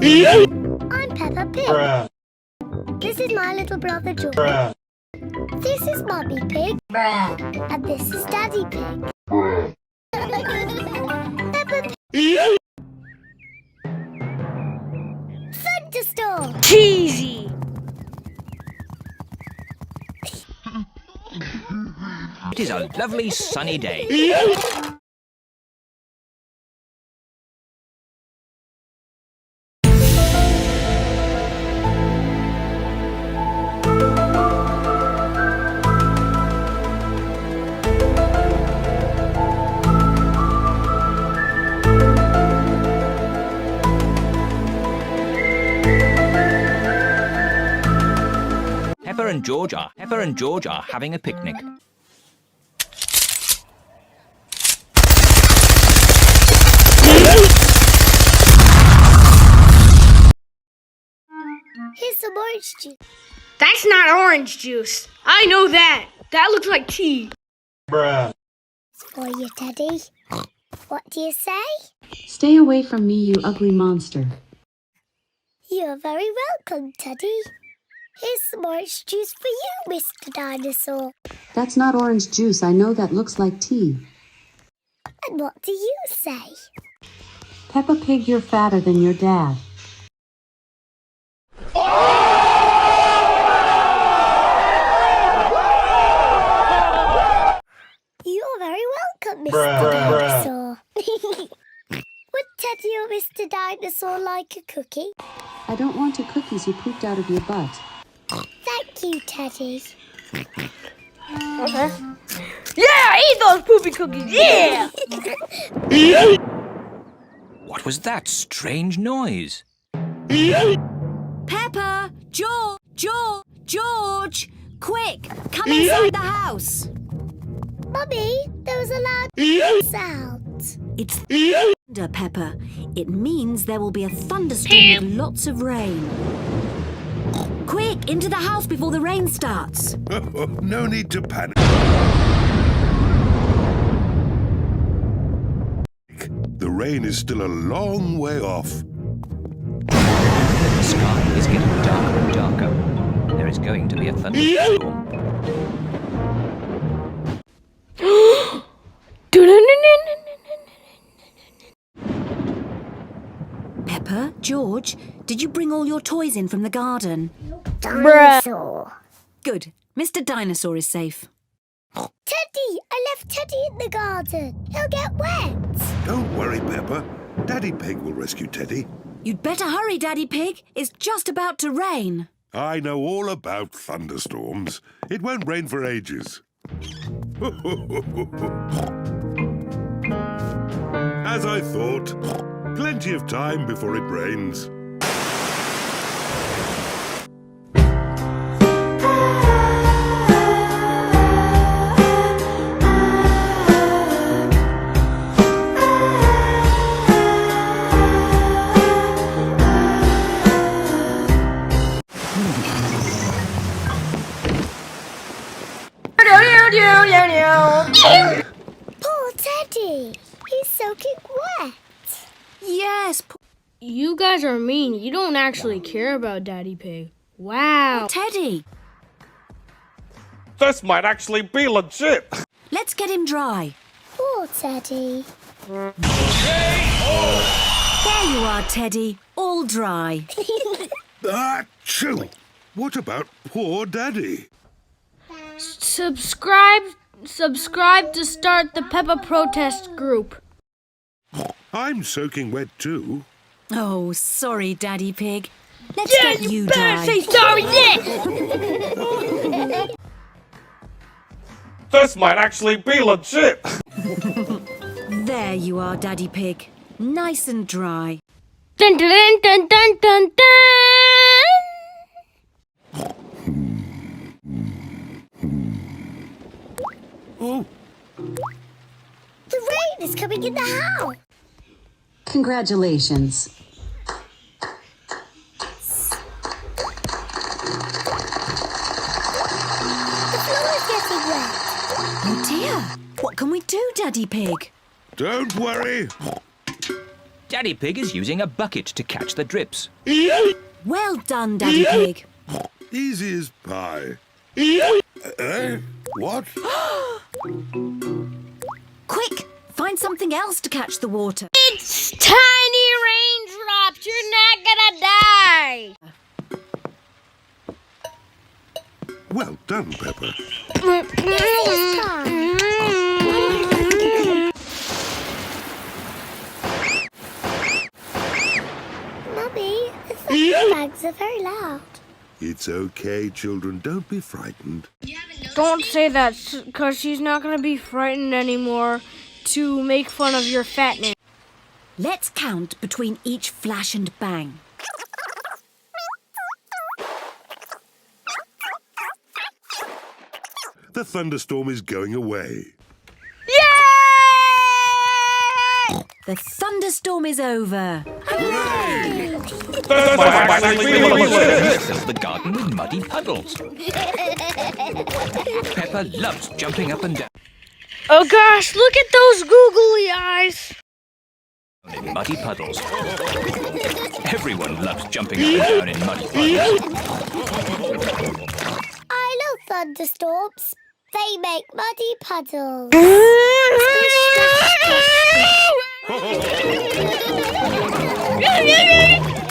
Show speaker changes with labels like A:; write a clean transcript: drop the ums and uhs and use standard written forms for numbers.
A: I'm Peppa Pig.
B: Bruh.
A: This is my little brother George.
B: Bruh.
A: This is Mummy Pig. And this is Daddy Pig. Peppa Pig. Thunderstorm
C: Cheesy!
D: It is a lovely sunny day. Peppa and George are having a picnic.
A: Here's some orange juice.
C: That's not orange juice. I know that. That looks like tea.
B: Bruh.
A: For you, Teddy. What do you say?
E: Stay away from me, you ugly monster.
A: You're very welcome, Teddy. Here's some orange juice for you, Mr. Dinosaur.
E: That's not orange juice. I know that looks like tea.
A: And what do you say?
E: Peppa Pig, you're fatter than your dad.
A: You're very welcome, Mr.
B: Bruh.
A: Dinosaur. Would Teddy or Mr. Dinosaur like a cookie?
E: I don't want your cookies you pooped out of your butt.
A: Thank you, Teddy.
C: Yeah, eat those poopy cookies. Yeah!
D: What was that strange noise?
F: Peppa! George! Quick, come inside the house.
A: Mummy, there was a loud sound.
F: It's thunder, Peppa. It means there will be a thunderstorm with lots of rain. Quick, into the house before the rain starts.
G: No need to panic. The rain is still a long way off.
D: The sky is getting darker and darker. There is going to be a thunderstorm.
F: Peppa, George, did you bring all your toys in from the garden?
A: Dinosaur.
F: Good. Mr. Dinosaur is safe.
A: Teddy! I left Teddy in the garden. He'll get wet.
G: Don't worry, Peppa. Daddy Pig will rescue Teddy.
F: You'd better hurry, Daddy Pig. It's just about to rain.
G: I know all about thunderstorms. It won't rain for ages. As I thought, plenty of time before it rains.
A: Poor Teddy. He's soaking wet.
F: Yes,
C: You guys are mean. You don't actually care about Daddy Pig. Wow.
F: Teddy.
B: This might actually be legit.
F: Let's get him dry.
A: Poor Teddy.
F: There you are, Teddy. All dry.
G: Achoo! What about poor Daddy?
C: Subscribe to start the Peppa protest group.
G: I'm soaking wet too.
F: Oh, sorry, Daddy Pig. Let's get you dry.
C: Say sorry next.
B: This might actually be legit.
F: There you are, Daddy Pig. Nice and dry.
C: Dun dun dun dun dun dun.
G: Oh,
A: The rain is coming in the house.
E: Congratulations.
A: The floor is getting wet.
F: Oh dear. What can we do, Daddy Pig?
G: don't worry.
D: Daddy Pig is using a bucket to catch the drips.
F: Well done, Daddy Pig.
G: Easy as pie. What?
F: Quick, find something else to catch the water.
C: It's tiny raindrops. You're not gonna die.
G: Well done, Peppa.
A: Mummy, the thunderbags are very loud.
G: It's okay, children. Don't be frightened.
C: Don't say that, because she's not gonna be frightened anymore to make fun of your fatness.
F: Let's count between each flash and bang.
G: The thunderstorm is going away.
F: The thunderstorm is over.
D: Fills the garden with muddy puddles. Peppa loves jumping up and down
C: Oh gosh, look at those googly eyes.
D: in muddy puddles. Everyone loves jumping up and down in muddy puddles.
A: I love thunderstorms. They make muddy puddles. Splish, splash, splash, splash.